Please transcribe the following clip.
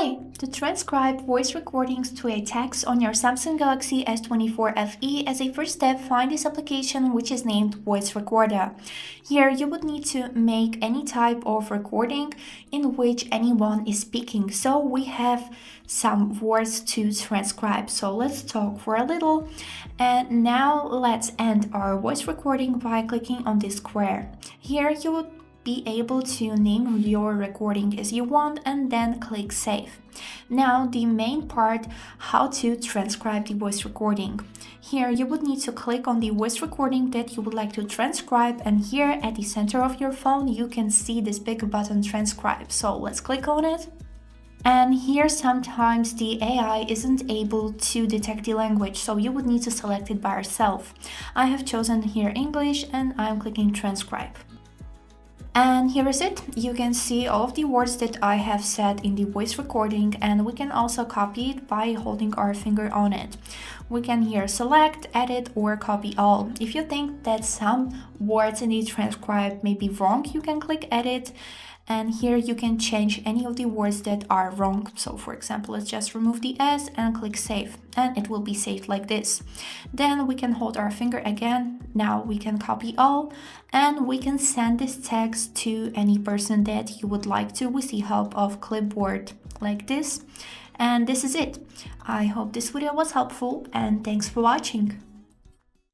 Hi! To transcribe voice recordings to a text on your Samsung Galaxy S24 FE, as a first step, find this application which is named Voice Recorder. Here you would need to make any type of recording in which anyone is speaking. So we have some words to transcribe. So let's talk for a little. And now let's end our voice recording by clicking on this square. Here you would be able to name your recording as you want and then click save. Now the main part, how to transcribe the voice recording. Here you would need to click on the voice recording that you would like to transcribe, and here at the center of your phone you can see this big button transcribe. So let's click on it. And here sometimes the AI isn't able to detect the language, so you would need to select it by yourself. I have chosen here English and I'm clicking transcribe. And here is it. You can see all of the words that I have said in the voice recording, and we can also copy it by holding our finger on it. We can here select, edit, or copy all. If you think that some words in the transcribe may be wrong, you can click edit, and here you can change any of the words that are wrong. So for example, let's just remove the S and click save, and it will be saved like this. Then we can hold our finger again. Now we can copy all, and we can send this text to any person that you would like to with the help of clipboard like this. And this is it. I hope this video was helpful, and thanks for watching.